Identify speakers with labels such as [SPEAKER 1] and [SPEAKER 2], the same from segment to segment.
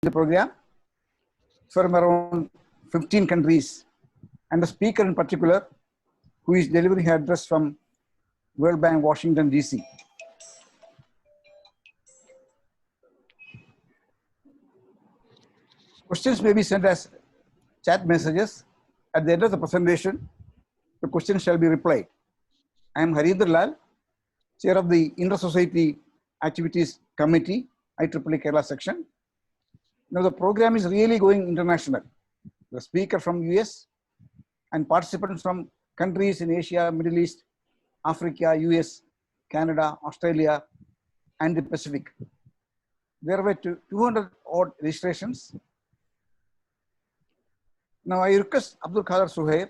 [SPEAKER 1] the program from around 15 countries, and the speaker in particular, who is delivering her address from World Bank, Washington, D.C. Questions may be sent as chat messages. At the end of the presentation, the questions shall be replied. I am Harinder Lal, Chair of the Inter-Society Activities Committee, IEEE Kerala Section. Now the program is really going international. The speaker from US and participants from countries in Asia, Middle East, Africa, US, Canada, Australia, and the Pacific. There were 200 odd registrations. Now I request Abdul Khader Suhair,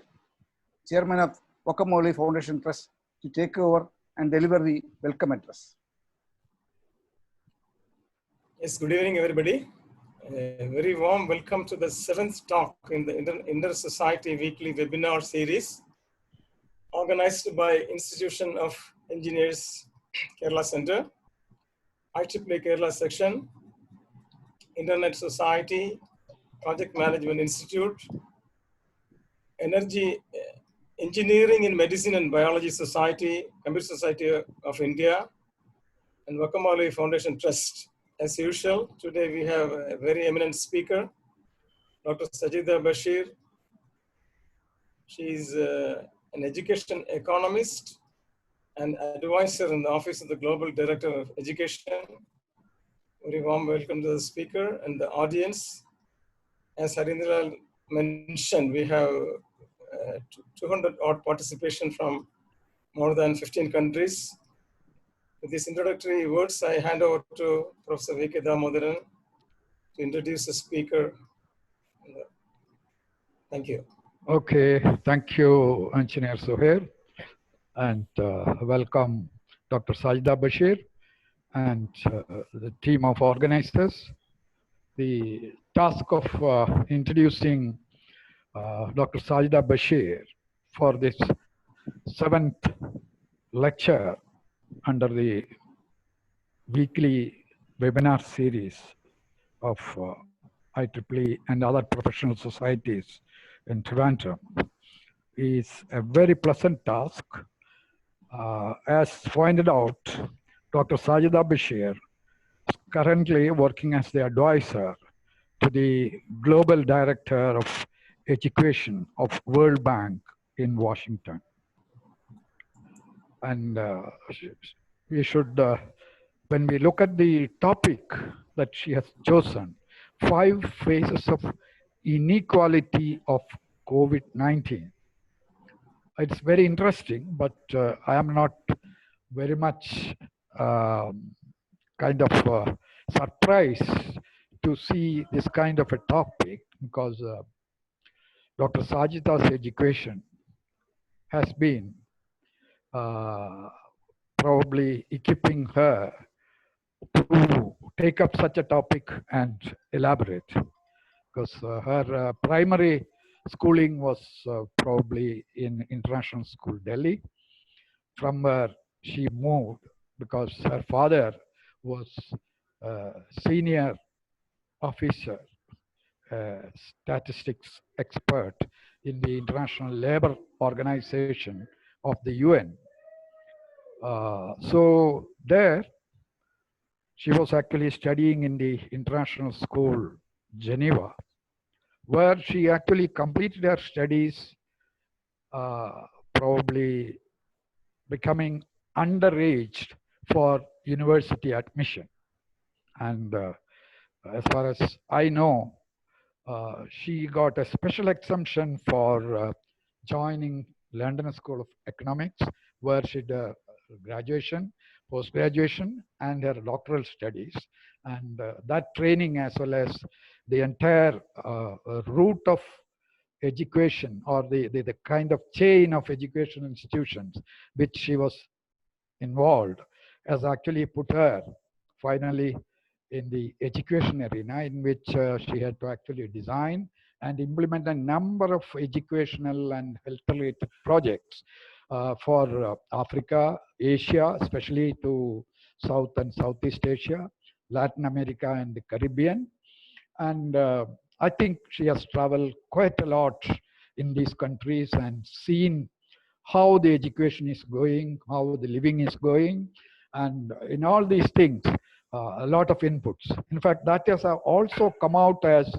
[SPEAKER 1] Chairman of Wakamoli Foundation Trust, to take over and deliver the welcome address.
[SPEAKER 2] Yes, good evening, everybody. A very warm welcome to the 7th talk in the Inter-Society Weekly Webinar Series, organized by Institution of Engineers Kerala Center, IEEE Kerala Section, Internet Society, Project Management Institute, Engineering in Medicine and Biology Society, Computer Society of India, and Wakamoli Foundation Trust. As usual, today we have a very eminent speaker, Dr. Sajida Bashir. She is an education economist and advisor in the Office of the Global Director of Education. Very warm welcome to the speaker and the audience. As Harindra mentioned, we have 200 odd participation from more than 15 countries. With these introductory words, I hand over to Professor V.K. Damodaran to introduce the speaker. Thank you.
[SPEAKER 3] Okay, thank you, Engineer Suhair, and welcome Dr. Sajida Bashir and the team of organizers. The task of introducing Dr. Sajida Bashir for this 7th lecture under the weekly webinar series of IEEE and other professional societies in Toronto is a very pleasant task. As pointed out, Dr. Sajida Bashir is currently working as the advisor to the Global Director of Education of World Bank in Washington. And we should, when we look at the topic that she has chosen, 5 phases of inequality of COVID-19. It's very interesting, but I am not very much kind of surprised to see this kind of a topic, because Dr. Sajida's education has been probably equipping her to take up such a topic and elaborate, because her primary schooling was probably in International School, Delhi, from where she moved because her father was a senior officer, statistics expert in the International Labour Organization of the UN. So there, she was actually studying in the International School, Geneva, where she actually completed her studies, probably becoming underage for university admission. And as far as I know, she got a special exemption for joining London School of Economics, where she did graduation, post-graduation, and her doctoral studies. And that training, as well as the entire route of education, or the kind of chain of education institutions which she was involved, has actually put her finally in the education arena, in which she had to actually design and implement a number of educational and health-related projects for Africa, Asia, especially to South and Southeast Asia, Latin America and the Caribbean, And I think she has traveled quite a lot in these countries and seen how the education is going, how the living is going, and in all these things, a lot of inputs. In fact, that has also come out as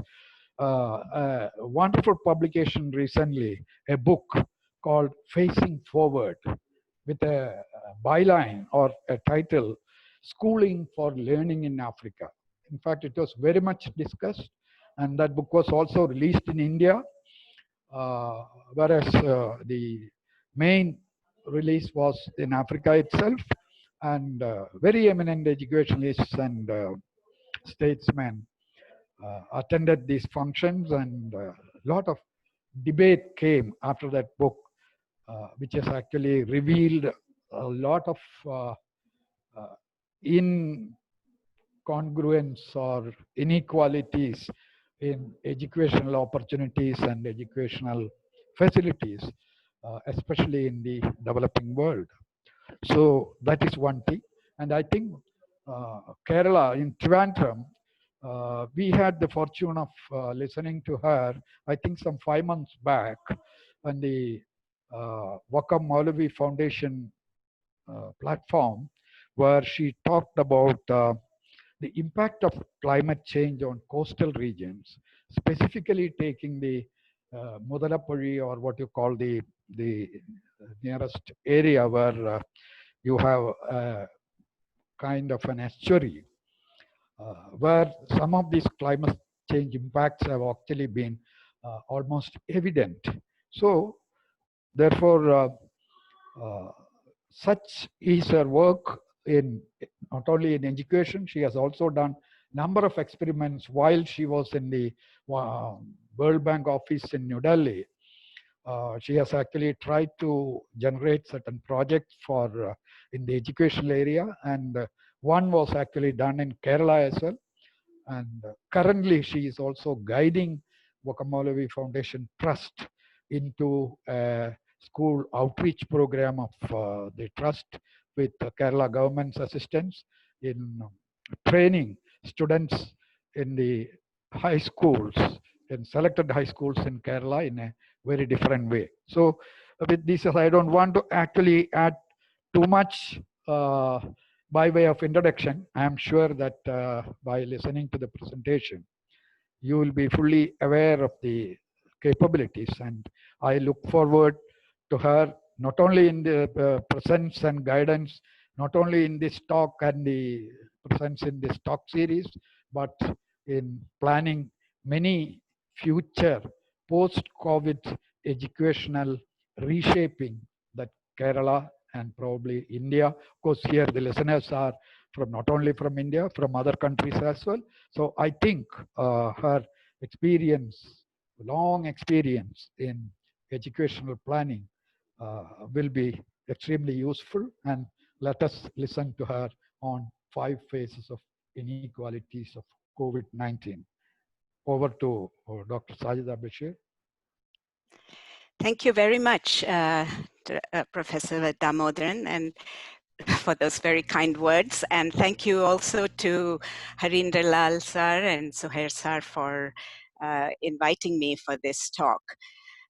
[SPEAKER 3] a wonderful publication recently, a book called Facing Forward, with a byline or a title, Schooling for Learning in Africa. In fact, it was very much discussed, and that book was also released in India, whereas the main release was in Africa itself, and very eminent educationalists and statesmen attended these functions, and a lot of debate came after that book, which has actually revealed a lot of incongruence or inequalities in educational opportunities and educational facilities, especially in the developing world. So that is one thing. And I think Kerala in Trivandrum, we had the fortune of listening to her, I think some 5 months back, on the Wakam Maulavi Foundation platform, where she talked about the impact of climate change on coastal regions, specifically taking the Mudalapuri, or what you call the nearest area where you have a kind of an estuary, where some of these climate change impacts have actually been almost evident. So therefore, such is her work in not only in education. She has also done number of experiments while she was in the World Bank office in New Delhi. She has actually tried to generate certain projects for in the educational area, and one was actually done in Kerala as well. And currently she is also guiding Wakam Maulavi Foundation Trust into a school outreach program of the trust with Kerala government's assistance in training students in the high schools, in selected high schools in Kerala in a very different way. So with this, I don't want to actually add too much by way of introduction. I am sure that by listening to the presentation, you will be fully aware of the capabilities, and I look forward to her not only in the presence and guidance, not only in this talk and the presence in this talk series, but in planning many future post-COVID educational reshaping that Kerala and probably India, of course here the listeners are from not only from India, from other countries as well. So I think her experience, long experience in educational planning will be extremely useful, and let us listen to her on 5 phases of inequalities of COVID-19. Over to Dr. Sajida Bashir.
[SPEAKER 4] Thank you very much, Professor Damodaran, and for those very kind words. And thank you also to Harindra Lal sir and Suhair sir for inviting me for this talk.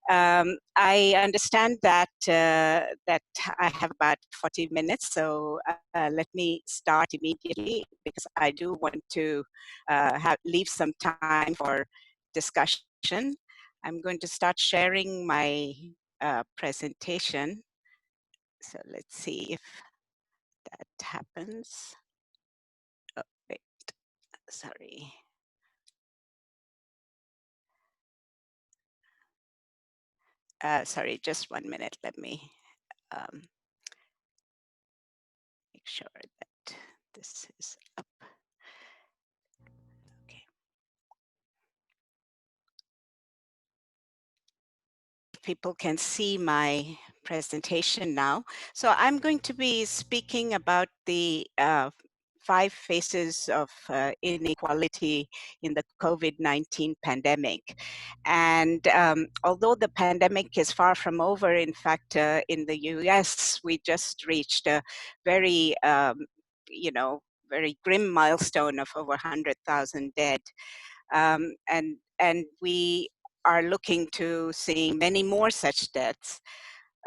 [SPEAKER 4] I understand that that I have about 40 minutes, so let me start immediately, because I do want to leave some time for discussion. I'm going to start sharing my presentation. So let's see if that happens. Oh, wait, sorry. Sorry, just 1 minute. Let me make sure that this is up. Okay. People can see my presentation now. So I'm going to be speaking about the 5 phases of inequality in the COVID-19 pandemic. And although the pandemic is far from over, in fact, in the US, we just reached a very, very grim milestone of over 100,000 dead. And we are looking to see many more such deaths.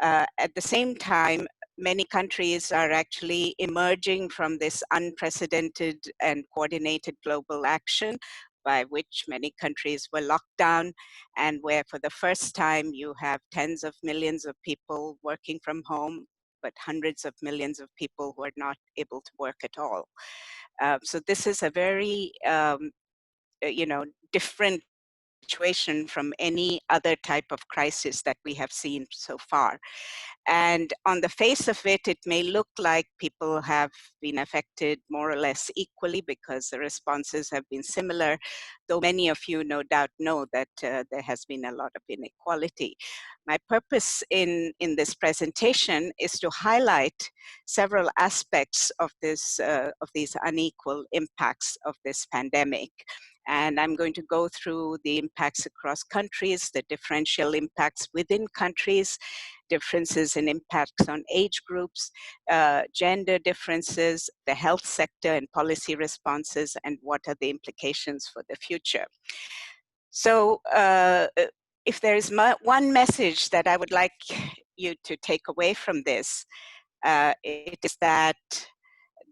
[SPEAKER 4] At the same time, many countries are actually emerging from this unprecedented and coordinated global action by which many countries were locked down, and where for the first time you have tens of millions of people working from home, but hundreds of millions of people who are not able to work at all. So this is a very different situation from any other type of crisis that we have seen so far. And on the face of it, it may look like people have been affected more or less equally because the responses have been similar, though many of you no doubt know that there has been a lot of inequality. My purpose in this presentation is to highlight several aspects of these unequal impacts of this pandemic. And I'm going to go through the impacts across countries, the differential impacts within countries, differences in impacts on age groups, gender differences, the health sector and policy responses, and what are the implications for the future. So if there is one message that I would like you to take away from this, it is that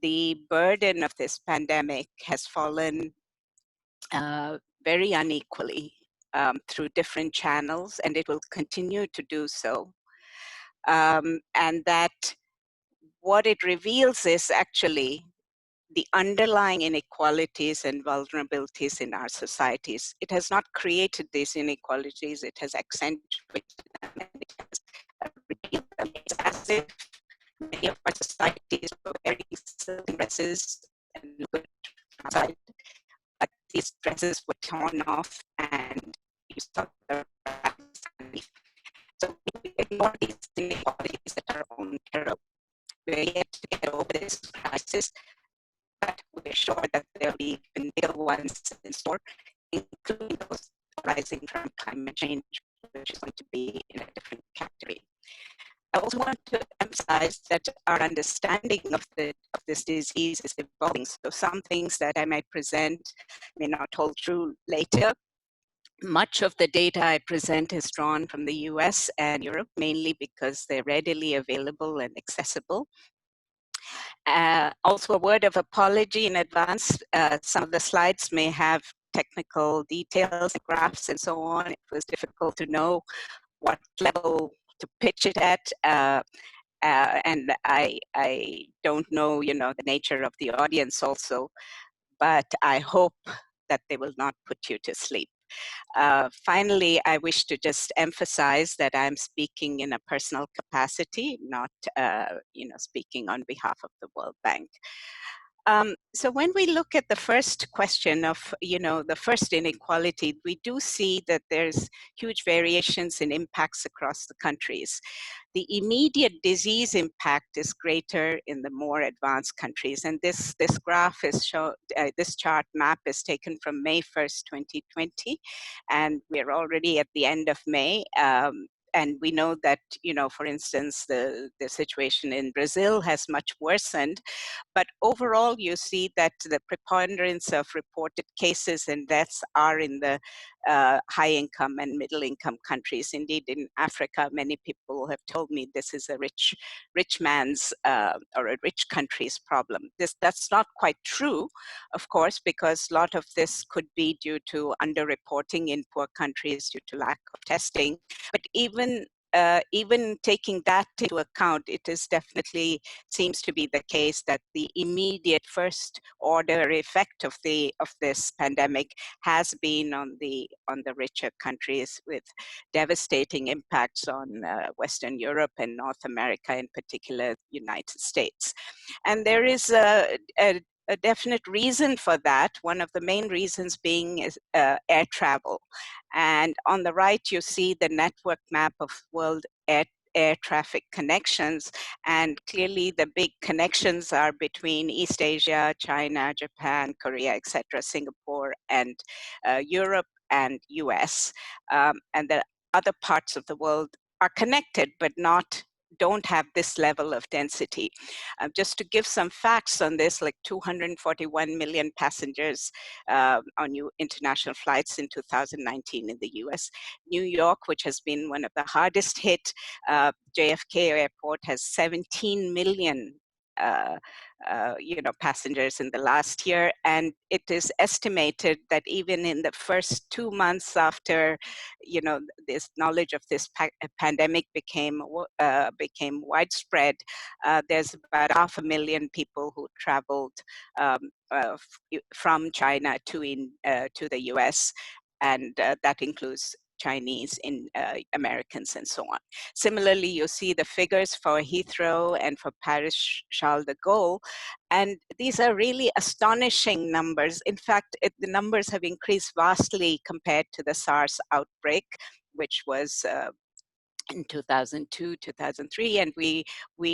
[SPEAKER 4] the burden of this pandemic has fallen very unequally through different channels, and it will continue to do so. And that what it reveals is actually the underlying inequalities and vulnerabilities in our societies. It has not created these inequalities, it has accentuated them, and it has revealed them. It's as if many of our societies were wearing silk dresses and good outside, but these dresses were torn off and you saw the rags underneath. So we ignore these inequalities that are own terrible. We're yet to get over this crisis, but we're sure that there'll be even bigger ones in store, including those arising from climate change, which is going to be in a different category. I also want to emphasize that our understanding of this disease is evolving. So some things that I might present may not hold true later. Much of the data I present is drawn from the US and Europe, mainly because they're readily available and accessible. Also a word of apology in advance. Some of the slides may have technical details, graphs and so on. It was difficult to know what level to pitch it at. And I don't know, the nature of the audience also, but I hope that they will not put you to sleep. Finally, I wish to just emphasize that I'm speaking in a personal capacity, not speaking on behalf of the World Bank. So when we look at the first question of, the first inequality, we do see that there's huge variations in impacts across the countries. The immediate disease impact is greater in the more advanced countries. And this graph is this chart map is taken from May 1st, 2020. And we're already at the end of May. And we know that, for instance, the situation in Brazil has much worsened. But overall, you see that the preponderance of reported cases and deaths are in the high-income and middle-income countries. Indeed, in Africa, many people have told me this is a rich man's or a rich country's problem. That's not quite true, of course, because a lot of this could be due to underreporting in poor countries due to lack of testing. But even taking that into account, it is definitely seems to be the case that the immediate first order effect of this pandemic has been on the richer countries, with devastating impacts on Western Europe and North America, in particular United States. And there is a definite reason for that. One of the main reasons being is air travel. And on the right, you see the network map of world air traffic connections. And clearly the big connections are between East Asia, China, Japan, Korea, etc., Singapore, and Europe and US. And the other parts of the world are connected, but not don't have this level of density. Just to give some facts on this, like 241 million passengers on new international flights in 2019 in the US. New York, which has been one of the hardest hit, JFK Airport has 17 million passengers in the last year, and it is estimated that even in the first 2 months after, this knowledge of this pandemic became widespread, there's about 500,000 people who traveled from China to the US, and that includes Chinese, Americans, and so on. Similarly, you see the figures for Heathrow and for Paris Charles de Gaulle, and these are really astonishing numbers. In fact, the numbers have increased vastly compared to the SARS outbreak, which was in 2002, 2003, and we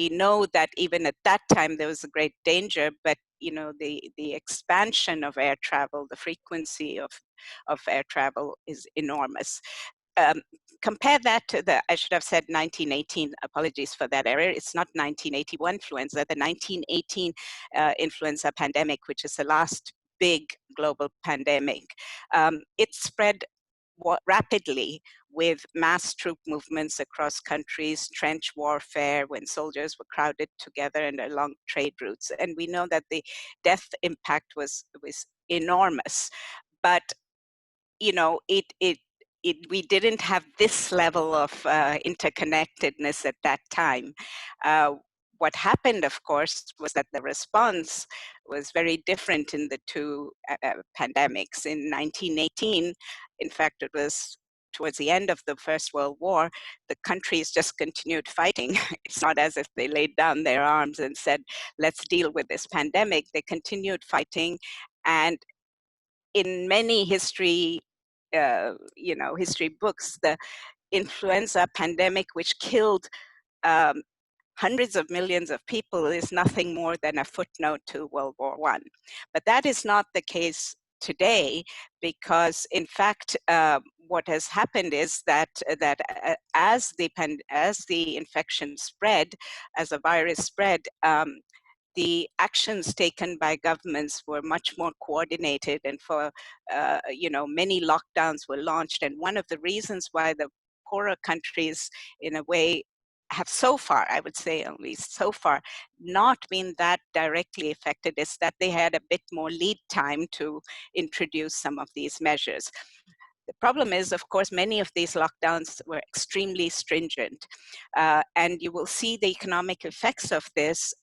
[SPEAKER 4] know that even at that time there was a great danger, but the expansion of air travel, the frequency of air travel is enormous. Compare that to I should have said 1918, apologies for that error. It's not 1981 influenza, the 1918 influenza pandemic, which is the last big global pandemic. It spread rapidly with mass troop movements across countries, trench warfare, when soldiers were crowded together and along trade routes. And we know that the death impact was enormous. But we didn't have this level of interconnectedness at that time. What happened, of course, was that the response was very different in the two pandemics. In 1918, in fact, it was towards the end of the First World War, the countries just continued fighting. It's not as if they laid down their arms and said, let's deal with this pandemic. They continued fighting, and in many history books, the influenza pandemic, which killed hundreds of millions of people, is nothing more than a footnote to World War I. But that is not the case today, because in fact, what has happened is that as the infection spread, as the virus spread, the actions taken by governments were much more coordinated, and for many lockdowns were launched. And one of the reasons why the poorer countries, in a way, have so far, I would say at least so far, not been that directly affected is that they had a bit more lead time to introduce some of these measures. The problem is, of course, many of these lockdowns were extremely stringent, and you will see the economic effects of this,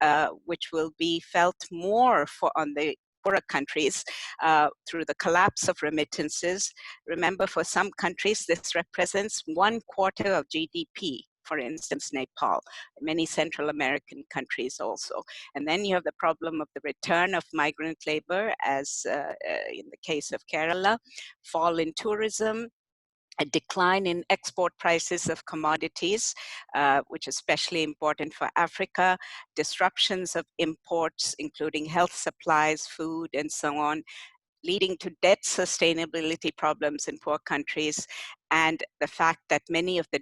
[SPEAKER 4] which will be felt more on the poorer countries through the collapse of remittances. Remember, for some countries, this represents 1/4 of GDP. For instance, Nepal, many Central American countries also. And then you have the problem of the return of migrant labor, as in the case of Kerala, fall in tourism, a decline in export prices of commodities, which is especially important for Africa, disruptions of imports, including health supplies, food, and so on, leading to debt sustainability problems in poor countries, and the fact that many of the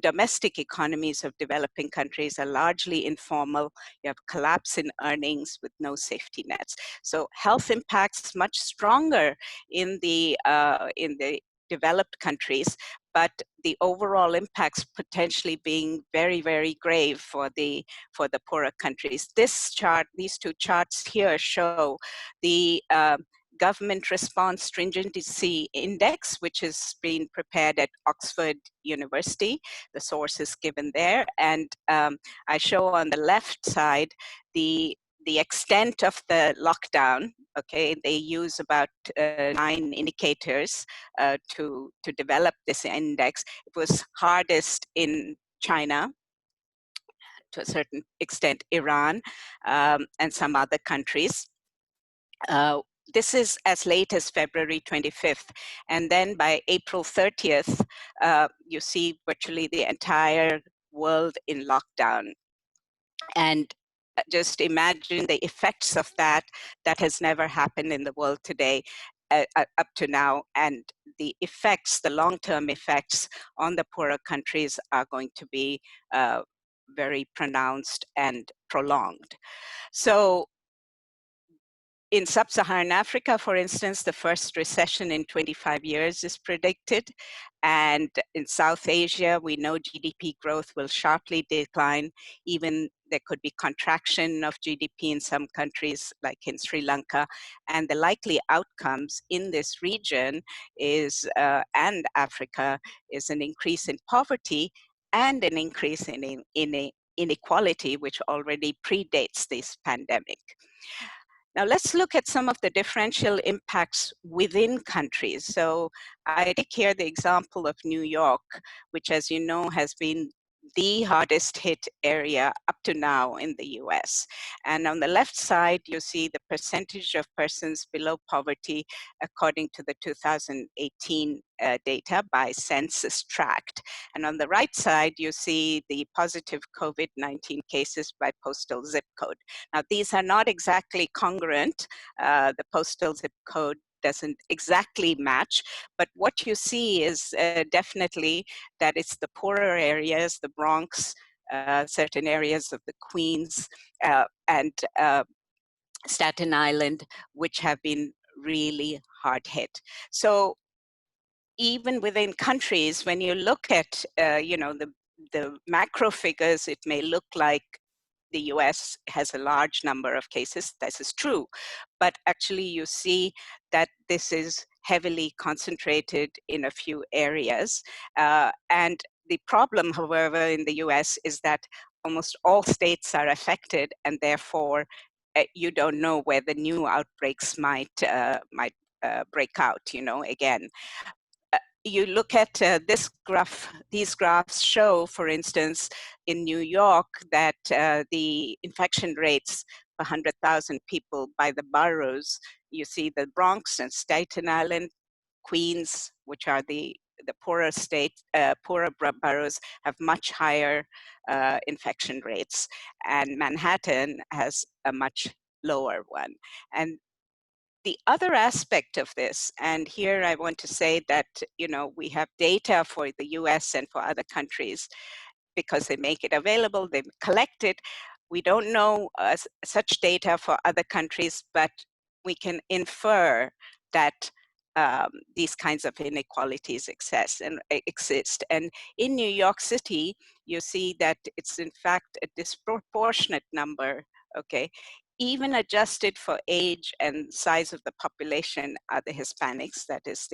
[SPEAKER 4] domestic economies of developing countries are largely informal. You have collapse in earnings with no safety nets. So health impacts much stronger in the developed countries, but the overall impacts potentially being very, very grave for the poorer countries. These two charts here show the government response stringency index, which has been prepared at Oxford University. The source is given there. And I show on the left side the extent of the lockdown. Okay, they use about 9 indicators to develop this index. It was hardest in China, to a certain extent Iran, and some other countries. This is as late as February 25th. And then by April 30th, you see virtually the entire world in lockdown. And just imagine the effects of that. That has never happened in the world today, up to now. And the effects, the long-term effects on the poorer countries are going to be very pronounced and prolonged. So in sub-Saharan Africa, for instance, the first recession in 25 years is predicted. And in South Asia, we know GDP growth will sharply decline. Even there could be contraction of GDP in some countries, like in Sri Lanka. And the likely outcomes in this region is, and Africa, is an increase in poverty and an increase in inequality, which already predates this pandemic. Now let's look at some of the differential impacts within countries. So I take here the example of New York, which, as you know, has been the hardest hit area up to now in the US. And on the left side, you see the percentage of persons below poverty according to the 2018 data by census tract. And on the right side, you see the positive COVID-19 cases by postal zip code. Now, these are not exactly congruent. The postal zip code doesn't exactly match, but what you see is definitely that it's the poorer areas, the Bronx, certain areas of the Queens, and Staten Island, which have been really hard hit. So even within countries, when you look at the macro figures, it may look like the US has a large number of cases. This is true, but actually you see that this is heavily concentrated in a few areas. And the problem, however, in the US is that almost all states are affected, and therefore you don't know where the new outbreaks might break out, again. You look at this graph, these graphs show, for instance, in New York, that the infection rates per 100,000 people by the boroughs, you see the Bronx and Staten Island, Queens, which are the poorer poorer boroughs, have much higher infection rates, and Manhattan has a much lower one. And the other aspect of this, and here I want to say that, we have data for the US and for other countries because they make it available, they collect it. We don't know such data for other countries, but we can infer that these kinds of inequalities exist. And in New York City, you see that it's in fact a disproportionate number, okay? Even adjusted for age and size of the population are the Hispanics, that is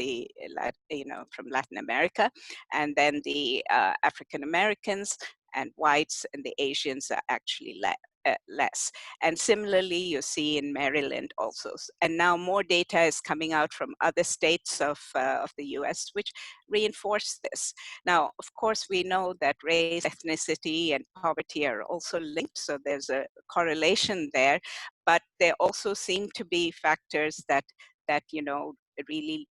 [SPEAKER 4] from Latin America, and then the African Americans and whites, and the Asians are actually less. And similarly, you see in Maryland also. And now more data is coming out from other states of the US, which reinforce this. Now, of course, we know that race, ethnicity, and poverty are also linked, so there's a correlation there, but there also seem to be factors that really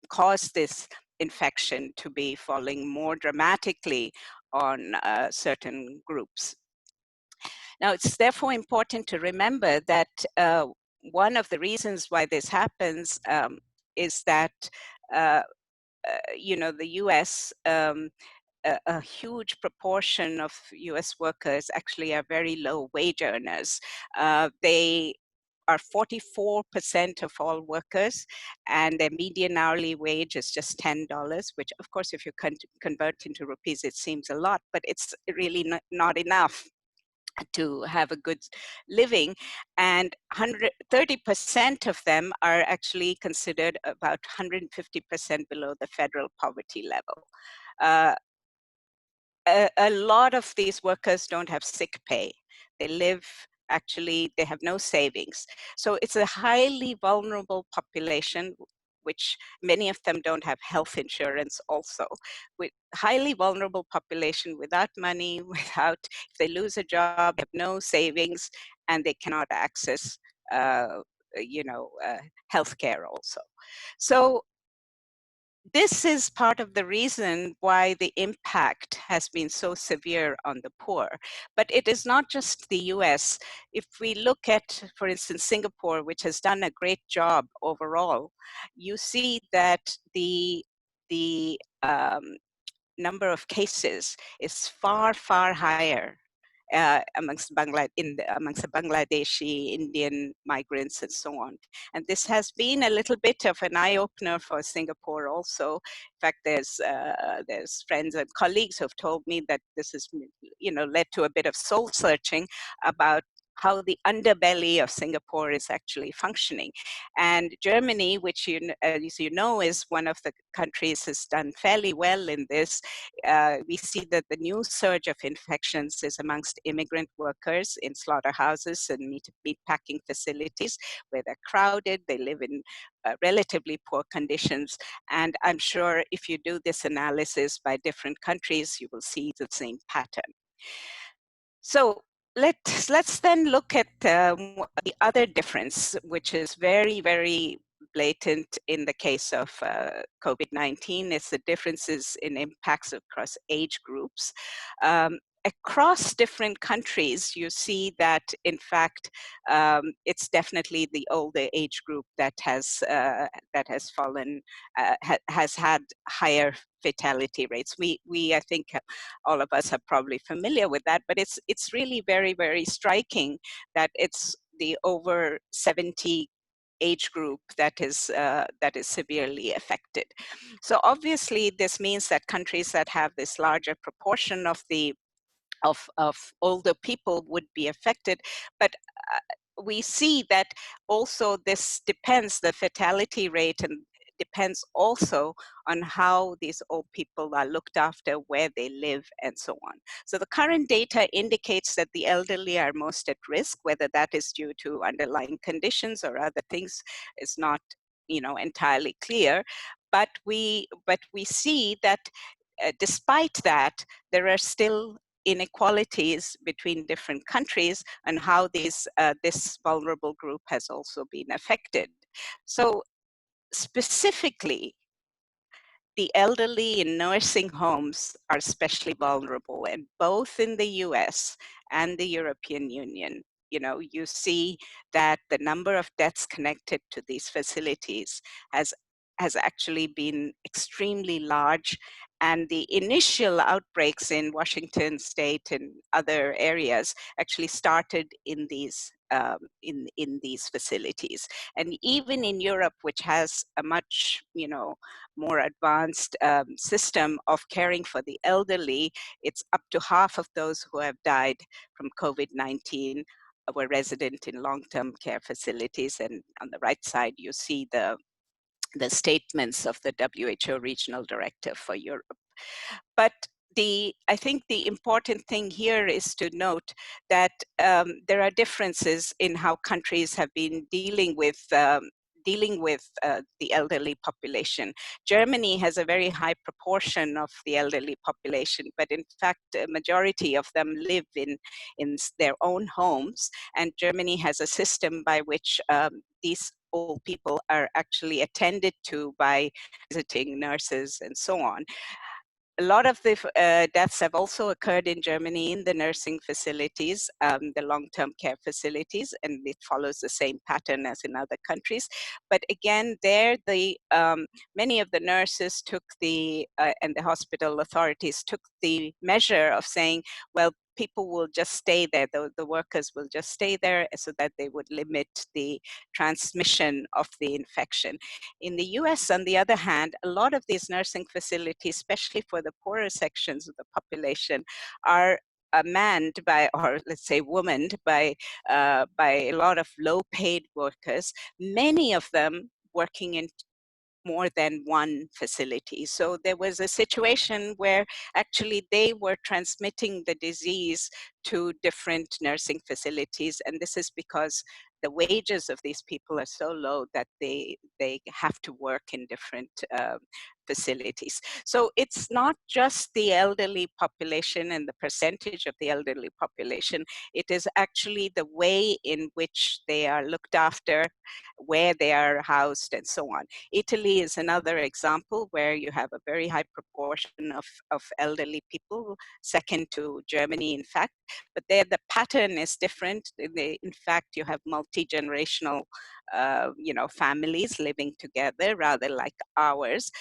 [SPEAKER 4] cause this infection to be falling more dramatically on certain groups. Now, it's therefore important to remember that one of the reasons why this happens is that the US, a huge proportion of US workers actually are very low wage earners. They are 44% of all workers, and their median hourly wage is just $10, which of course, if you convert into rupees, it seems a lot, but it's really not enough to have a good living. And 30% of them are actually considered about 150% below the federal poverty level. A lot of these workers don't have sick pay. They have no savings. So it's a highly vulnerable population, which many of them don't have health insurance also. With highly vulnerable population without money, if they lose a job, they have no savings, and they cannot access healthcare also. So this is part of the reason why the impact has been so severe on the poor. But it is not just the US. If we look at, for instance, Singapore, which has done a great job overall, you see that the number of cases is far, far higher amongst amongst the Bangladeshi, Indian migrants, and so on. And this has been a little bit of an eye-opener for Singapore also. In fact, there's friends and colleagues who have told me that this has, led to a bit of soul searching about how the underbelly of Singapore is actually functioning. And Germany, which as you know, is one of the countries has done fairly well in this. We see that the new surge of infections is amongst immigrant workers in slaughterhouses and meat packing facilities, where they're crowded, they live in relatively poor conditions. And I'm sure if you do this analysis by different countries, you will see the same pattern. So let's then look at the other difference, which is very, very blatant in the case of COVID-19. It's the differences in impacts across age groups. Across different countries, you see that, in fact, it's definitely the older age group that has fallen, has had higher fatality rates. We I think all of us are probably familiar with that, but it's really very, very striking that it's the over 70 age group that is severely affected. So obviously, this means that countries that have this larger proportion of older people would be affected, but we see that also this depends, the fatality rate, and depends also on how these old people are looked after, where they live, and so on. So the current data indicates that the elderly are most at risk, whether that is due to underlying conditions or other things is not, entirely clear. But we see that despite that, there are still inequalities between different countries and how this vulnerable group has also been affected. So specifically, the elderly in nursing homes are especially vulnerable, and both in the US and the European Union, you see that the number of deaths connected to these facilities has actually been extremely large. And the initial outbreaks in Washington state and other areas actually started in these in these facilities. And even in Europe, which has a much more advanced system of caring for the elderly, it's up to half of those who have died from COVID-19 were resident in long-term care facilities. And on the right side, you see the statements of the WHO Regional Director for Europe. But I think the important thing here is to note that there are differences in how countries have been dealing with the elderly population. Germany has a very high proportion of the elderly population, but in fact, a majority of them live in their own homes. And Germany has a system by which these old people are actually attended to by visiting nurses and so on. A lot of the deaths have also occurred in Germany in the nursing facilities, the long-term care facilities, and it follows the same pattern as in other countries. But again, there, many of the nurses took and the hospital authorities took the measure of saying, well, people will just stay there, the workers will just stay there so that they would limit the transmission of the infection. In the US, on the other hand, a lot of these nursing facilities, especially for the poorer sections of the population, are manned by, or let's say womaned by a lot of low-paid workers, many of them working in more than one facility. So there was a situation where actually they were transmitting the disease to different nursing facilities. And this is because the wages of these people are so low that they have to work in different facilities. So it's not just the elderly population and the percentage of the elderly population, it is actually the way in which they are looked after, where they are housed, and so on. Italy is another example where you have a very high proportion of elderly people, second to Germany, in fact. But there the pattern is different. In fact, you have multi-generational families living together, rather like ours.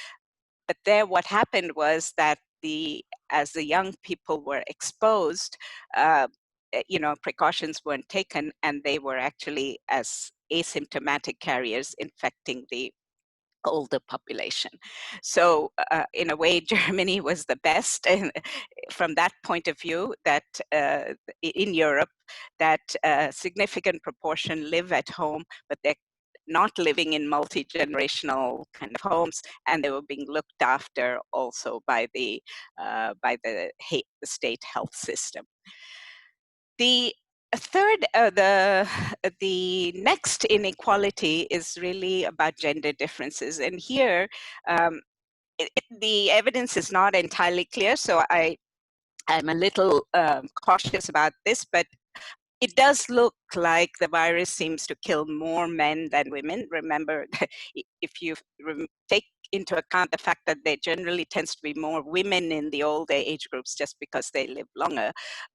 [SPEAKER 4] But there what happened was that as the young people were exposed, precautions weren't taken, and they were actually as asymptomatic carriers infecting the older population. So in a way, Germany was the best from that point of view, that in Europe, that significant proportion live at home, but they're not living in multi-generational kind of homes, and they were being looked after also by the state health system. The third, the next inequality is really about gender differences, and here the evidence is not entirely clear, so I'm a little cautious about this, but it does look like the virus seems to kill more men than women. Remember, if you take into account the fact that there generally tends to be more women in the older age groups just because they live longer.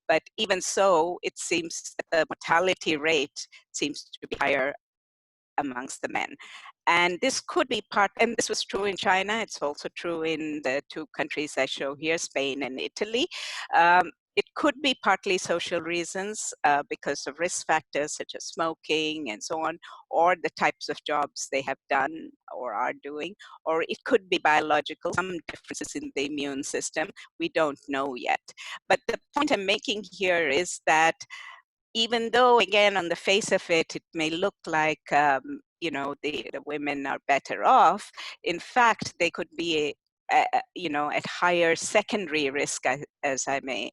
[SPEAKER 4] But even so, it seems that the mortality rate seems to be higher amongst the men. And this could be part, and this was true in China, it's also true in the two countries I show here, Spain and Italy. It could be partly social reasons because of risk factors such as smoking and so on, or the types of jobs they have done or are doing, or it could be biological, some differences in the immune system, we don't know yet. But the point I'm making here is that even though, again, on the face of it, it may look like, the women are better off, in fact, they could be, at higher secondary risk, as I may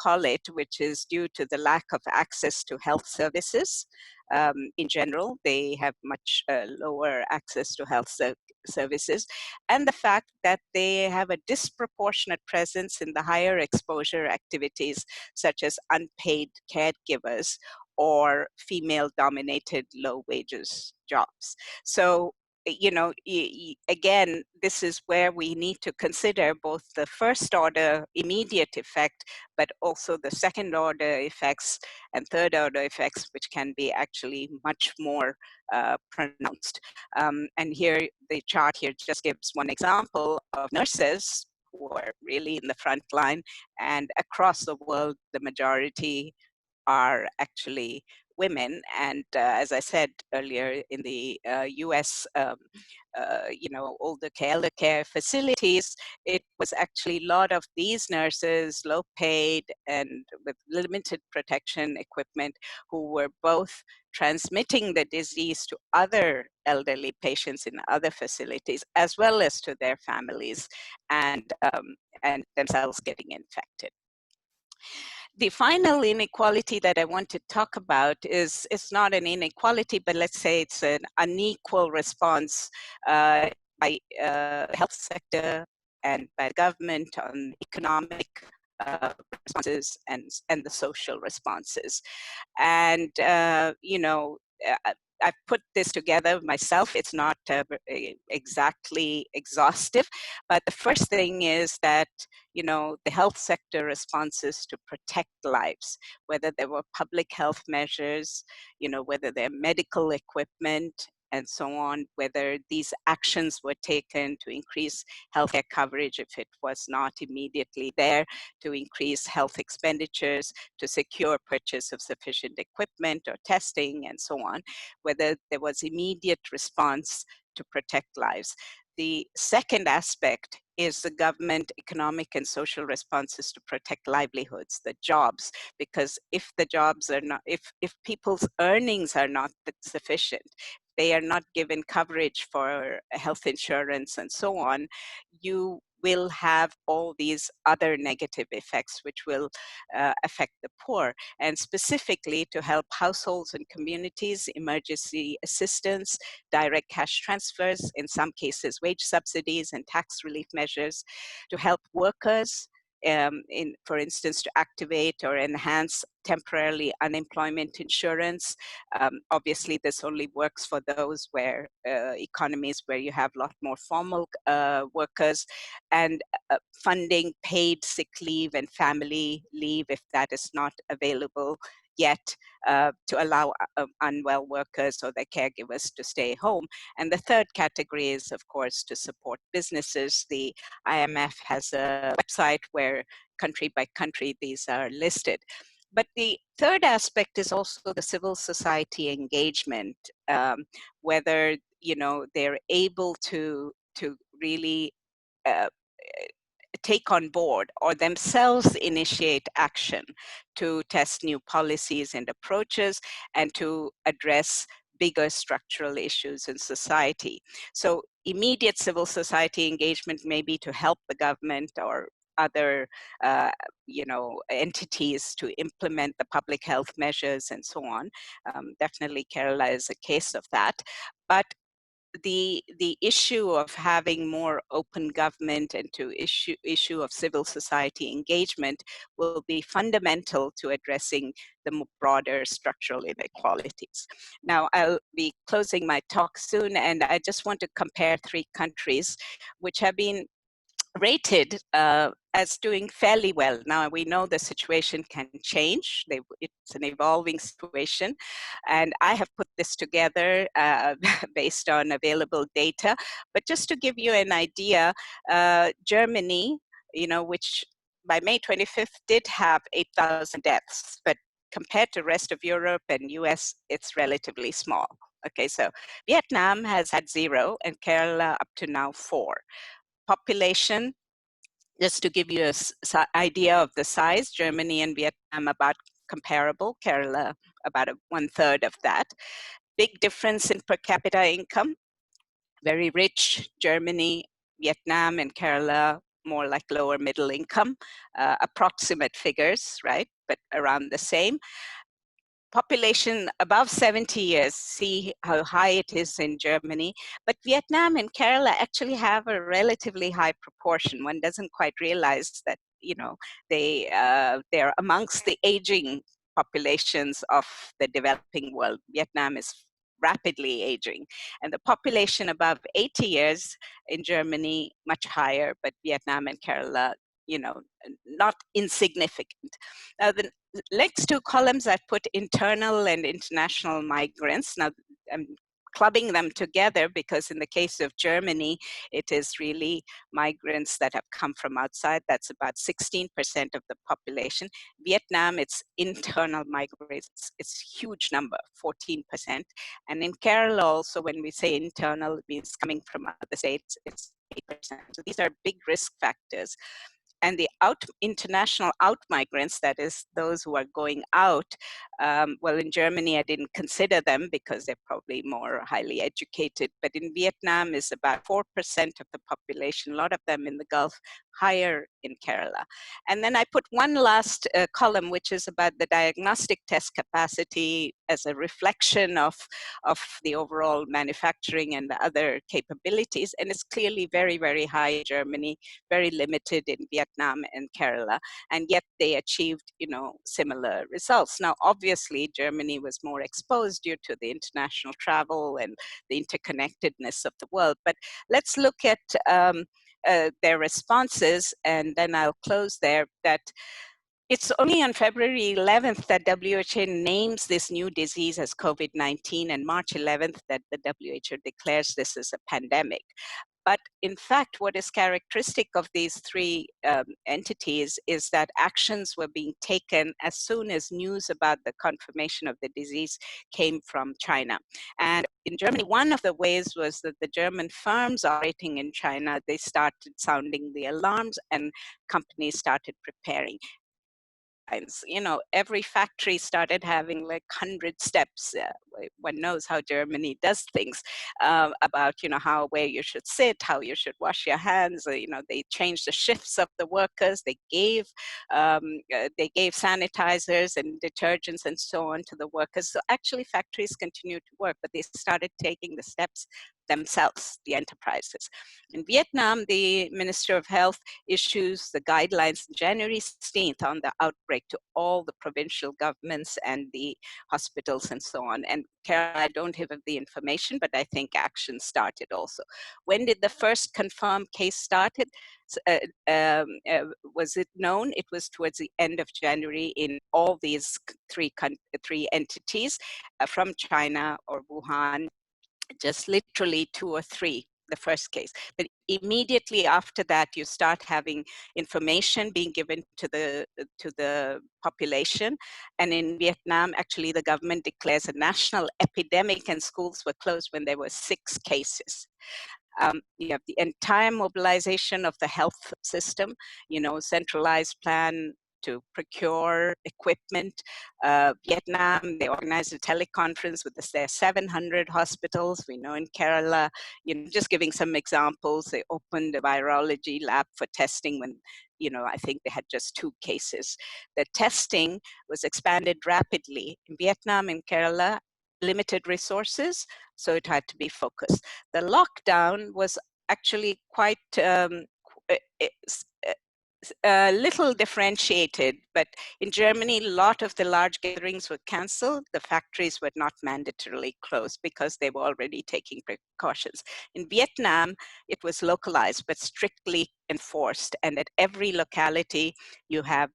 [SPEAKER 4] call it, which is due to the lack of access to health services. In general, they have much lower access to health services, and the fact that they have a disproportionate presence in the higher exposure activities such as unpaid caregivers or female-dominated low wages jobs. So, again, this is where we need to consider both the first order immediate effect, but also the second order effects and third order effects, which can be actually much more pronounced. And here, the chart here just gives one example of nurses who are really in the front line, and across the world, the majority are actually women. And as I said earlier, in the US, older elder care facilities, it was actually a lot of these nurses, low paid and with limited protection equipment, who were both transmitting the disease to other elderly patients in other facilities, as well as to their families, and themselves getting infected. The final inequality that I want to talk about is, it's not an inequality, but let's say it's an unequal response by the health sector and by the government on economic responses and the social responses. And, I've put this together myself. It's not exactly exhaustive, but the first thing is that, the health sector responses to protect lives, whether there were public health measures, whether they're medical equipment, and so on, whether these actions were taken to increase healthcare coverage if it was not immediately there, to increase health expenditures, to secure purchase of sufficient equipment or testing, and so on, whether there was immediate response to protect lives. The second aspect is the government economic and social responses to protect livelihoods, the jobs, because if the jobs are not, if people's earnings are not sufficient, they are not given coverage for health insurance and so on, you will have all these other negative effects which will affect the poor. And specifically to help households and communities, emergency assistance, direct cash transfers, in some cases wage subsidies and tax relief measures, to help workers, for instance, to activate or enhance temporarily unemployment insurance. Obviously, this only works for those where economies where you have a lot more formal workers, and funding paid sick leave and family leave if that is not available yet, to allow unwell workers or their caregivers to stay home. And the third category is, of course, to support businesses. The IMF has a website where country by country these are listed. But the third aspect is also the civil society engagement, whether they're able to really uh, take on board or themselves initiate action to test new policies and approaches and to address bigger structural issues in society. So immediate civil society engagement may be to help the government or other entities to implement the public health measures and so on. Definitely Kerala is a case of that. But the issue of having more open government and to issue of civil society engagement will be fundamental to addressing the broader structural inequalities. Now, I'll be closing my talk soon, and I just want to compare 3 countries which have been rated as doing fairly well. Now, we know the situation can change. It's an evolving situation. And I have put this together based on available data. But just to give you an idea, Germany, which by May 25th did have 8,000 deaths, but compared to rest of Europe and US, it's relatively small. Okay, so Vietnam has had 0 and Kerala up to now 4. Population, just to give you an idea of the size, Germany and Vietnam about comparable, Kerala about 1/3 of that. Big difference in per capita income, very rich, Germany, Vietnam, and Kerala more like lower middle income, approximate figures, right, but around the same. Population above 70 years, see how high it is in Germany. But Vietnam and Kerala actually have a relatively high proportion. One doesn't quite realize that, they're amongst the aging populations of the developing world. Vietnam is rapidly aging. And the population above 80 years in Germany, much higher, but Vietnam and Kerala, not insignificant. Now, the next 2 columns I've put internal and international migrants. Now, I'm clubbing them together because in the case of Germany, it is really migrants that have come from outside. That's about 16% of the population. Vietnam, it's internal migrants. It's a huge number, 14%. And in Kerala also, when we say internal, it means coming from other states, it's 8%. So these are big risk factors. And the international out migrants, that is those who are going out, well, in Germany, I didn't consider them because they're probably more highly educated, but in Vietnam is about 4% of the population, a lot of them in the Gulf, higher in Kerala. And then I put one last column, which is about the diagnostic test capacity as a reflection of the overall manufacturing and the other capabilities. And it's clearly very, very high in Germany, very limited in Vietnam and Kerala, and yet they achieved, similar results. Now, obviously, Germany was more exposed due to the international travel and the interconnectedness of the world. But let's look at their responses, and then I'll close there. That it's only on February 11th that WHO names this new disease as COVID-19, and March 11th that the WHO declares this as a pandemic. But in fact, what is characteristic of these 3 entities is that actions were being taken as soon as news about the confirmation of the disease came from China. And in Germany, one of the ways was that the German firms operating in China, they started sounding the alarms and companies started preparing. Every factory started having like 100 steps. One knows how Germany does things about, where you should sit, how you should wash your hands. They changed the shifts of the workers. They gave sanitizers and detergents and so on to the workers. So actually factories continued to work, but they started taking the steps themselves, the enterprises. In Vietnam, the Minister of Health issues the guidelines January 16th on the outbreak to all the provincial governments and the hospitals and so on. And Kerala, I don't have the information, but I think action started also. When did the first confirmed case started? Was it known? It was towards the end of January in all these three entities from China or Wuhan, just literally 2 or 3, the first case. But immediately after that, you start having information being given to the population. And in Vietnam, actually, the government declares a national epidemic, and schools were closed when there were 6 cases. You have the entire mobilization of the health system, centralized plan to procure equipment. Vietnam, they organized a teleconference with their 700 hospitals. We know in Kerala, just giving some examples, they opened a virology lab for testing when, I think they had just 2 cases. The testing was expanded rapidly. In Vietnam and Kerala, limited resources, so it had to be focused. The lockdown was actually quite little differentiated, but in Germany, a lot of the large gatherings were canceled. The factories were not mandatorily closed because they were already taking precautions. In Vietnam, it was localized, but strictly enforced. And at every locality, you have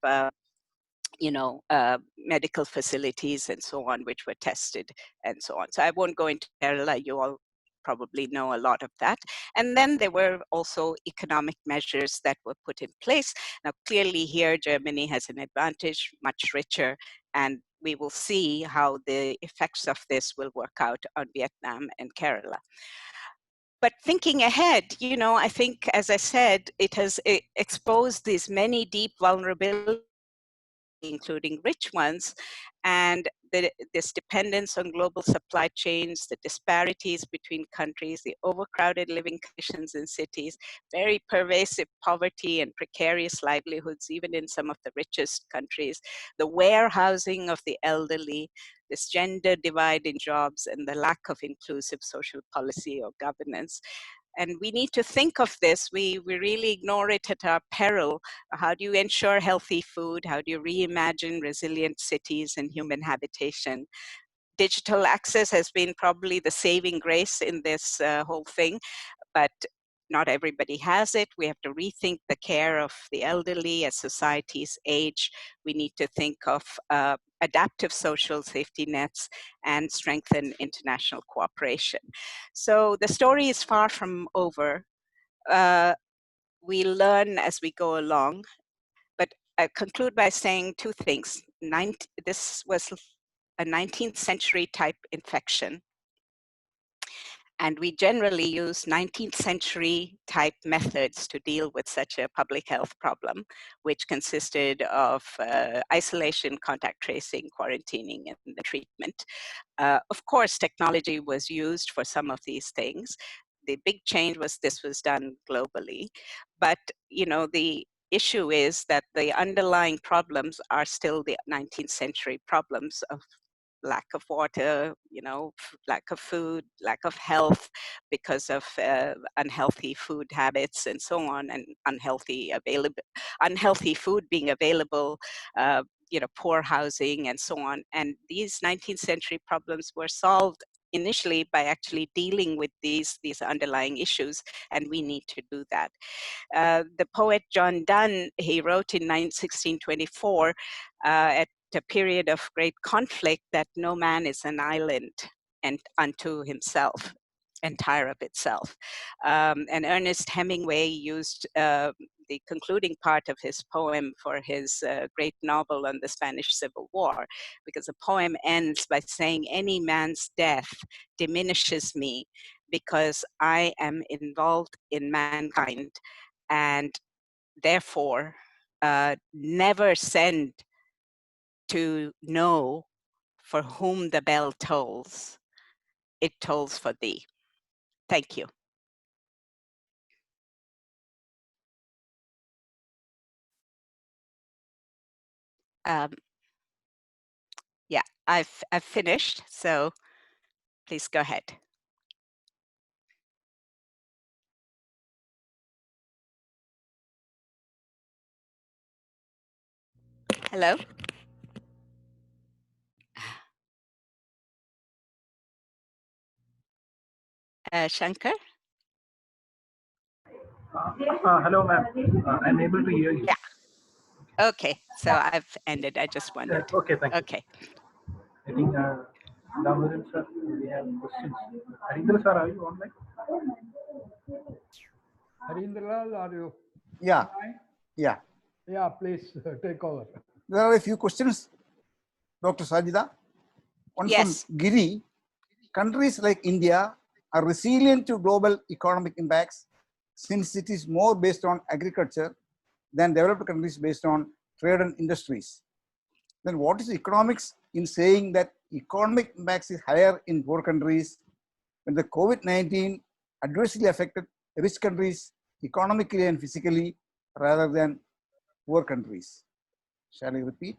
[SPEAKER 4] medical facilities and so on, which were tested and so on. So I won't go into Kerala, you all probably know a lot of that. And then there were also economic measures that were put in place. Now, clearly here, Germany has an advantage, much richer, and we will see how the effects of this will work out on Vietnam and Kerala. But thinking ahead, I think, as I said, it has exposed these many deep vulnerabilities, including rich ones, and this dependence on global supply chains, the disparities between countries, the overcrowded living conditions in cities, very pervasive poverty and precarious livelihoods, even in some of the richest countries, the warehousing of the elderly, this gender divide in jobs, and the lack of inclusive social policy or governance. And we need to think of this. We really ignore it at our peril. How do you ensure healthy food? How do you reimagine resilient cities and human habitation? Digital access has been probably the saving grace in this whole thing, but not everybody has it. We have to rethink the care of the elderly as societies age. We need to think of adaptive social safety nets and strengthen international cooperation. So the story is far from over. We learn as we go along, but I conclude by saying 2 things. This was a 19th century type infection, and we generally use 19th century type methods to deal with such a public health problem, which consisted of isolation, contact tracing, quarantining, and the treatment. Of course, technology was used for some of these things. The big change was this was done globally. But, the issue is that the underlying problems are still the 19th century problems of lack of water, lack of food, lack of health because of unhealthy food habits and so on, and unhealthy food being available, poor housing and so on. And these 19th century problems were solved initially by actually dealing with these underlying issues, and we need to do that. The poet John Donne, he wrote in 1624 at a period of great conflict that no man is an island and unto himself, entire of itself. And Ernest Hemingway used the concluding part of his poem for his great novel on the Spanish Civil War, because the poem ends by saying, "Any man's death diminishes me because I am involved in mankind, and therefore never send to know for whom the bell tolls. It tolls for thee." Thank you. Yeah, I've finished, so please go ahead. Hello? Shankar?
[SPEAKER 5] Hello, ma'am. I'm able to hear you.
[SPEAKER 4] Yeah. Okay, so I've ended. I just wondered.
[SPEAKER 5] Okay, thank you.
[SPEAKER 4] Okay.
[SPEAKER 5] I think, Damodaran sir, we have questions. Harindra sir, are you online?
[SPEAKER 3] Harindralal, are you?
[SPEAKER 1] Yeah,
[SPEAKER 3] online?
[SPEAKER 1] yeah.
[SPEAKER 3] Yeah, please take over.
[SPEAKER 1] There are a few questions, Dr. Sajida. One from
[SPEAKER 4] Yes.
[SPEAKER 1] Giri. Countries like India are resilient to global economic impacts since it is more based on agriculture than developed countries based on trade and industries. Then what is economics in saying that economic impacts is higher in poor countries when the COVID-19 adversely affected rich countries economically and physically rather than poor countries? Shall I repeat?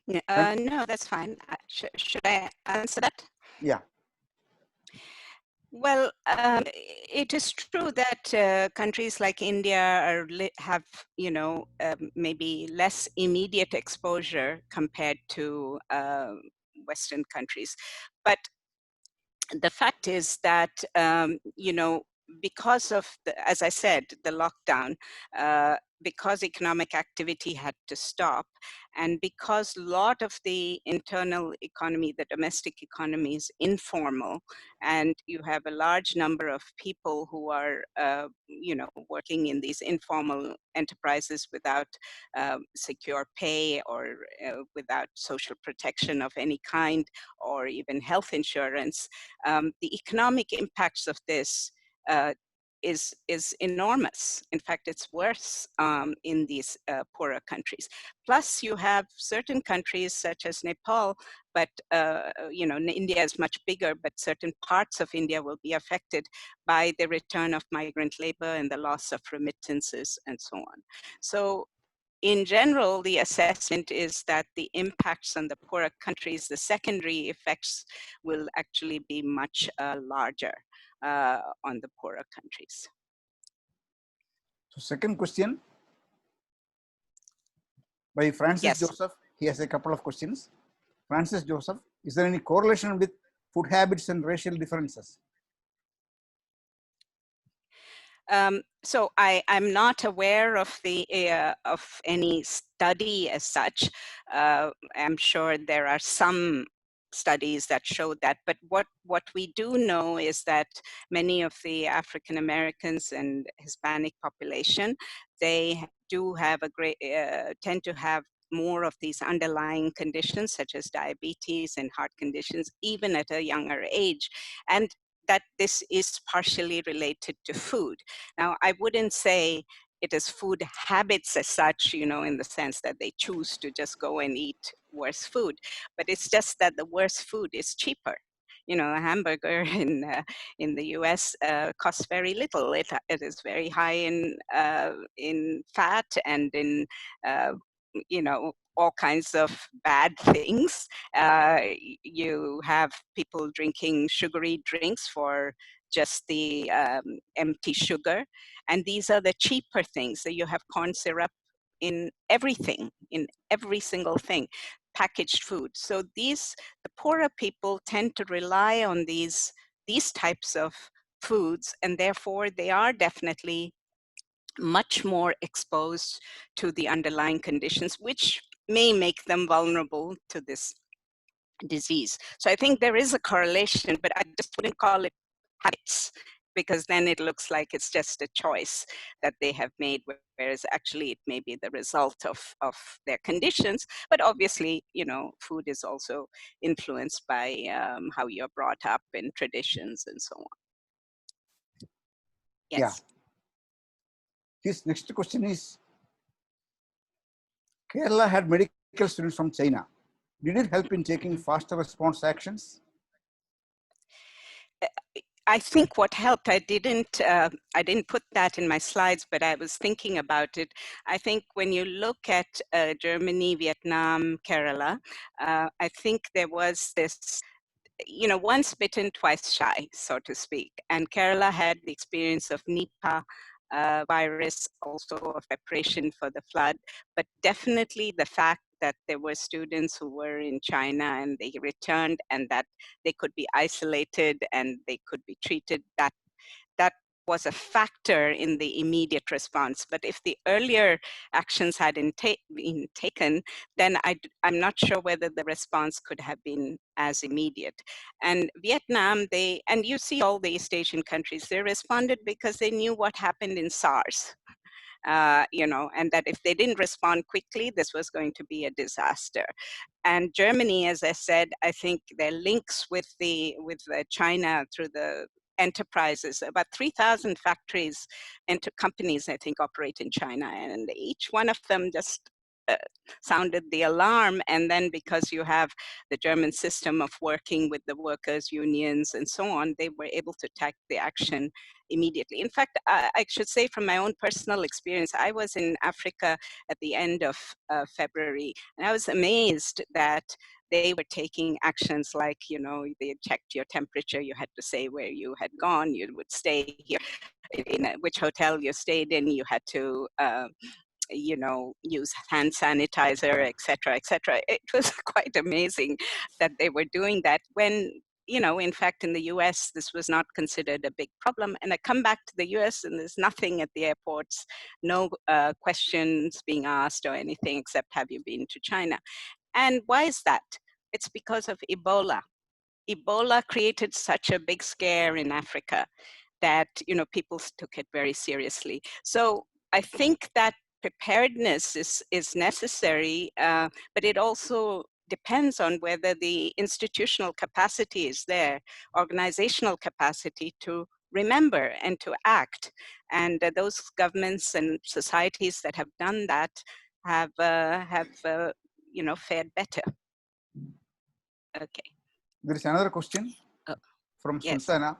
[SPEAKER 4] No, that's fine. Should I answer that?
[SPEAKER 1] Yeah.
[SPEAKER 4] Well, it is true that countries like India have, maybe less immediate exposure compared to Western countries. But the fact is that, because of, as I said, the lockdown, because economic activity had to stop, and because a lot of the internal economy, the domestic economy is informal, and you have a large number of people who are, working in these informal enterprises without secure pay or without social protection of any kind, or even health insurance, the economic impacts of this is enormous. In fact, it's worse in these poorer countries. Plus, you have certain countries such as Nepal, but India is much bigger, but certain parts of India will be affected by the return of migrant labor and the loss of remittances and so on. So in general, the assessment is that the impacts on the poorer countries, the secondary effects, will actually be much larger on the poorer countries.
[SPEAKER 1] So second question by Francis
[SPEAKER 4] Yes.
[SPEAKER 1] Joseph. He has a couple of questions. Francis Joseph, is there any correlation with food habits and racial differences?
[SPEAKER 4] So I'm not aware of any study as such. I'm sure there are some studies that show that, but what we do know is that many of the African Americans and Hispanic population, they do have tend to have more of these underlying conditions such as diabetes and heart conditions, even at a younger age, and that this is partially related to food. Now, I wouldn't say it is food habits as such, in the sense that they choose to just go and eat worse food, but it's just that the worse food is cheaper. A hamburger in the US costs very little. It is very high in fat and in all kinds of bad things. You have people drinking sugary drinks for just the empty sugar, and these are the cheaper things. So you have corn syrup in everything, in every single thing, packaged food. So the poorer people tend to rely on these types of foods, and therefore they are definitely much more exposed to the underlying conditions, which may make them vulnerable to this disease. So I think there is a correlation, but I just wouldn't call it habits, because then it looks like it's just a choice that they have made, whereas actually it may be the result of their conditions. But obviously, food is also influenced by how you're brought up and traditions and so on. Yes.
[SPEAKER 1] Yeah. His next question is, Kerala had medical students from China. Did it help in taking faster response actions?
[SPEAKER 4] I think what helped, I didn't put that in my slides, but I was thinking about it. I think when you look at Germany, Vietnam, Kerala, I think there was this, once bitten, twice shy, so to speak. And Kerala had the experience of Nipah virus, also of preparation for the flood, but definitely the fact that there were students who were in China and they returned, and that they could be isolated and they could be treated, that was a factor in the immediate response. But if the earlier actions hadn't been taken, then I'm not sure whether the response could have been as immediate. And Vietnam, and you see all the East Asian countries, they responded because they knew what happened in SARS. And that if they didn't respond quickly, this was going to be a disaster. And Germany, as I said, I think their links with China through the enterprises, about 3,000 factories and companies, I think, operate in China, and each one of them just sounded the alarm. And then because you have the German system of working with the workers' unions and so on, they were able to take the action immediately. In fact, I should say from my own personal experience, I was in Africa at the end of February, and I was amazed that they were taking actions like, they checked your temperature, you had to say where you had gone, you would stay here, which hotel you stayed in, you had to use hand sanitizer, etc., etc. It was quite amazing that they were doing that when, in fact, in the US, this was not considered a big problem. And I come back to the US and there's nothing at the airports, no questions being asked or anything except, have you been to China? And why is that? It's because of Ebola. Ebola created such a big scare in Africa that people took it very seriously. So I think that preparedness is necessary, but it also depends on whether the institutional capacity is there, organizational capacity to remember and to act. And those governments and societies that have done that have fared better. Okay.
[SPEAKER 1] There is another question from
[SPEAKER 4] Yes.
[SPEAKER 1] Sultana.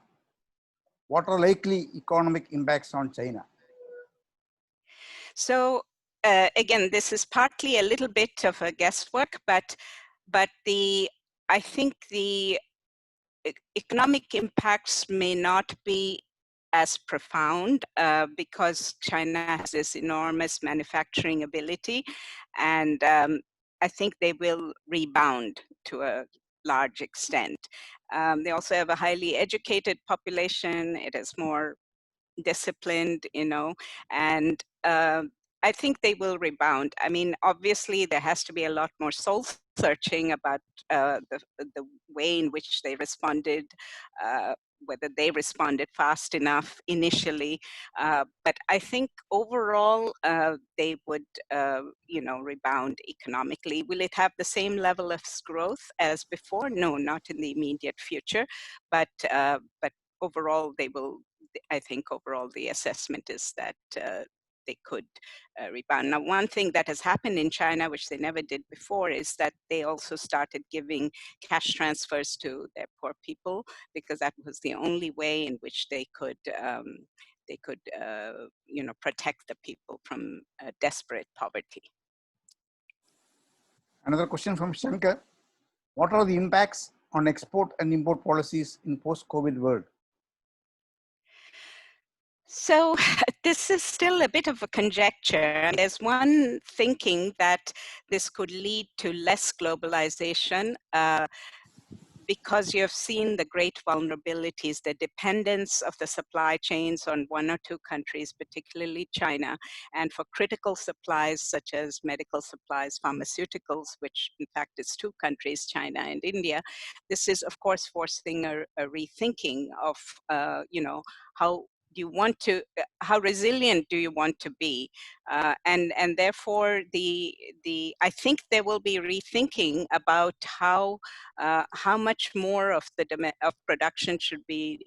[SPEAKER 1] What are likely economic impacts on China?
[SPEAKER 4] So again, this is partly a little bit of a guesswork, but I think the economic impacts may not be as profound because China has this enormous manufacturing ability, and I think they will rebound to a large extent. They also have a highly educated population. It is more disciplined, and I think they will rebound. I mean, obviously, there has to be a lot more soul searching about the way in which they responded, whether they responded fast enough initially. But I think overall, they would, rebound economically. Will it have the same level of growth as before? No, not in the immediate future. But overall, they will. I think overall the assessment is that they could rebound. Now, one thing that has happened in China, which they never did before, is that they also started giving cash transfers to their poor people, because that was the only way in which they could protect the people from desperate poverty.
[SPEAKER 1] Another question from Shankar. What are the impacts on export and import policies in post-COVID world?
[SPEAKER 4] So this is still a bit of a conjecture. There's one thinking that this could lead to less globalization because you have seen the great vulnerabilities, the dependence of the supply chains on one or two countries, particularly China, and for critical supplies such as medical supplies, pharmaceuticals, which in fact is two countries, China and India. This is, of course, forcing a rethinking of, how do you want to, how resilient do you want to be? And therefore, I think there will be rethinking about how much more of of production should be,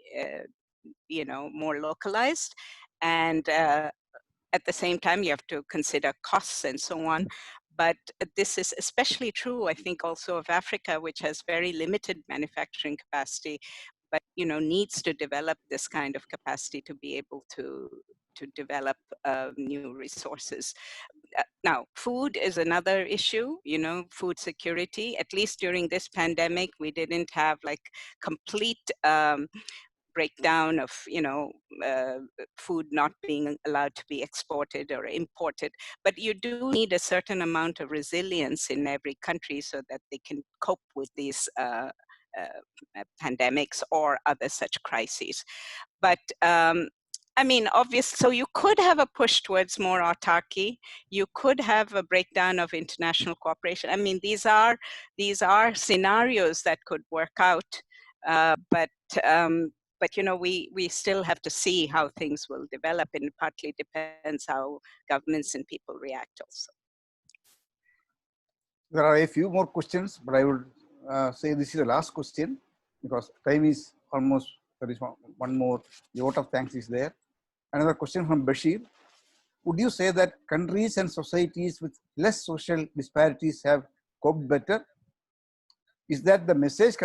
[SPEAKER 4] more localized, and at the same time, you have to consider costs and so on. But this is especially true, I think, also of Africa, which has very limited manufacturing capacity, but needs to develop this kind of capacity to be able to develop new resources. Now, food is another issue, food security. At least during this pandemic, we didn't have like complete breakdown of food not being allowed to be exported or imported, but you do need a certain amount of resilience in every country so that they can cope with these pandemics or other such crises. But I mean, obviously, so you could have a push towards more autarky. You could have a breakdown of international cooperation. I mean, these are scenarios that could work out, but you know, we still have to see how things will develop, and it partly depends how governments and people react also.
[SPEAKER 1] There are a few more questions, but I would say this is the last question because time is almost, there is one more. The vote of thanks is there. Another question from Bashir. Would you say that countries and societies with less social disparities have coped better? Is that the message?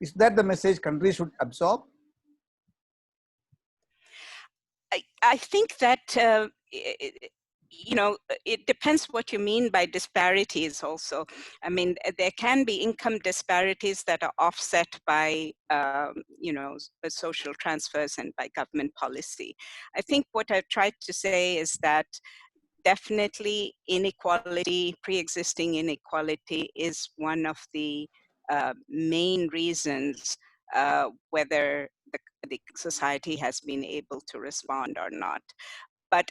[SPEAKER 1] Is that the message countries should absorb?
[SPEAKER 4] I think that you know, it depends what you mean by disparities also. I mean, there can be income disparities that are offset by, you know, social transfers and by government policy. I think what I've tried to say is that definitely inequality, pre-existing inequality is one of the main reasons whether the society has been able to respond or not. But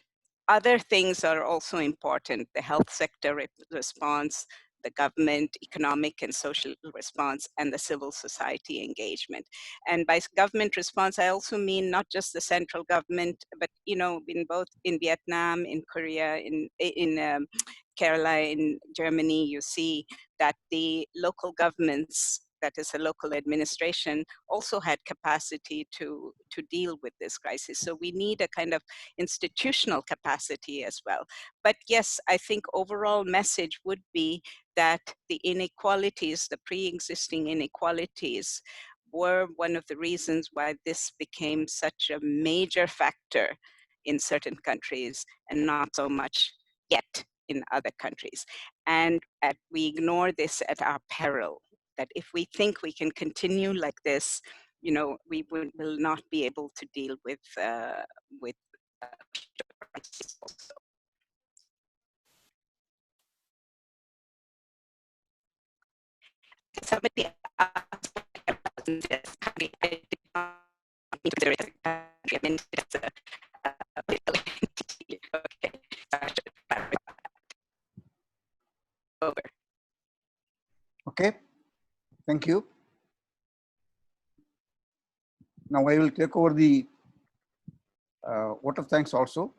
[SPEAKER 4] other things are also important: the health sector response, the government, economic and social response, and the civil society engagement. And by government response, I also mean not just the central government, but, you know, in Vietnam, in Korea, in Kerala, in Germany, you see that the local governments, that is a local administration, also had capacity to deal with this crisis. So we need a kind of institutional capacity as well. But yes, I think overall message would be that the inequalities, the pre-existing inequalities, were one of the reasons why this became such a major factor in certain countries and not so much yet in other countries. And we ignore this at our peril, that if we think we can continue like this, you know, we will not be able to deal with crisis also. Somebody asked I did not consider it a country. I mean, it's a political entity. Okay, so I should clarify that. Over.
[SPEAKER 1] Okay, thank you. Now I will take over the vote of thanks also.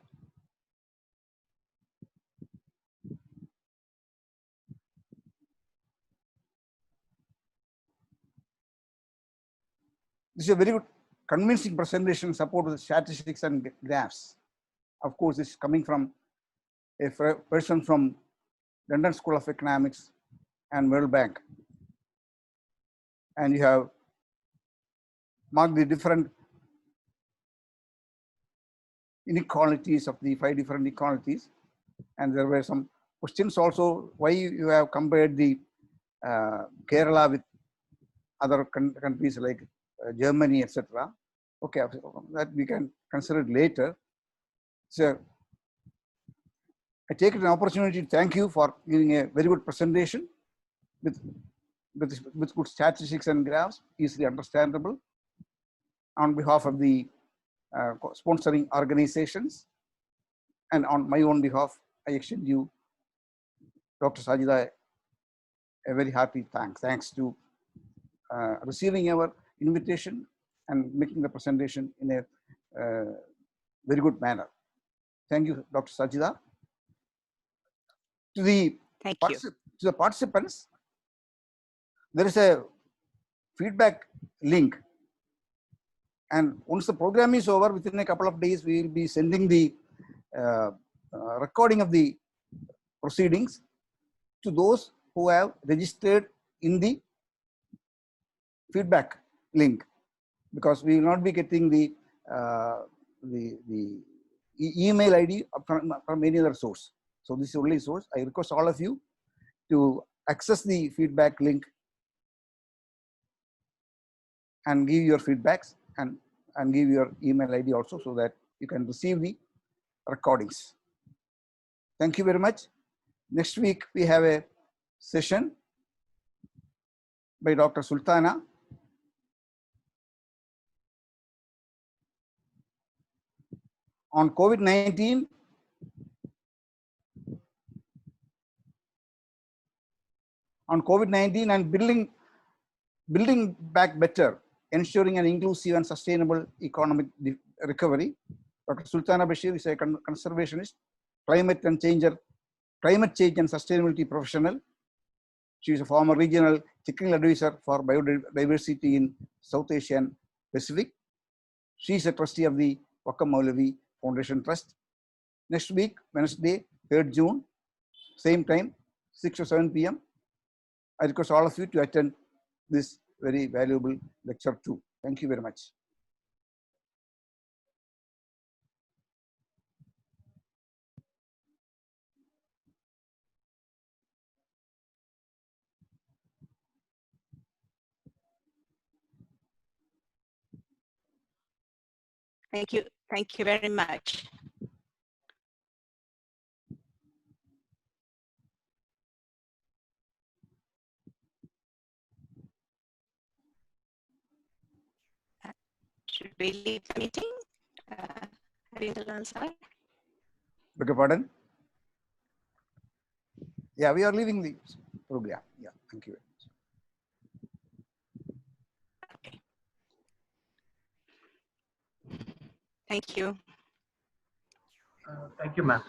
[SPEAKER 1] This is a very good, convincing presentation support with statistics and graphs. Of course, this is coming from a person from London School of Economics and World Bank. And you have marked the different inequalities of the 5 different inequalities. And there were some questions also, why you have compared the Kerala with other countries like Germany, etc. Okay, that we can consider it later. So I take it an opportunity to thank you for giving a very good presentation with good statistics and graphs, easily understandable. On behalf of the sponsoring organizations and on my own behalf, I extend you, Dr. Sajida, a very hearty thanks. Thanks to receiving our invitation and making the presentation in a very good manner. Thank you, Dr. Sajida. To the participants, there is a feedback link. And once the program is over, within a couple of days, we will be sending the recording of the proceedings to those who have registered in the feedback link, because we will not be getting the email ID from any other source. So this is the only source. I request all of you to access the feedback link and give your feedbacks and give your email ID also, so that you can receive the recordings. Thank you very much. Next week, we have a session by Dr. Sultana. on COVID-19, and building back better, ensuring an inclusive and sustainable economic recovery. Dr. Sultana Bashir is a conservationist, climate change and sustainability professional. She is a former regional technical advisor for biodiversity in South Asia and Pacific. She is a trustee of the Wakam Maulavi Foundation Trust. Next week, Wednesday, 3rd June, same time, 6 to 7 p.m. I request all of you to attend this very valuable lecture too. Thank you very much.
[SPEAKER 4] Thank you. Thank you very much. Should we leave the meeting? Sir?
[SPEAKER 1] Beg your pardon? Yeah, we are leaving the program. Yeah, thank you.
[SPEAKER 4] Okay. Thank you.
[SPEAKER 5] Thank you, ma'am.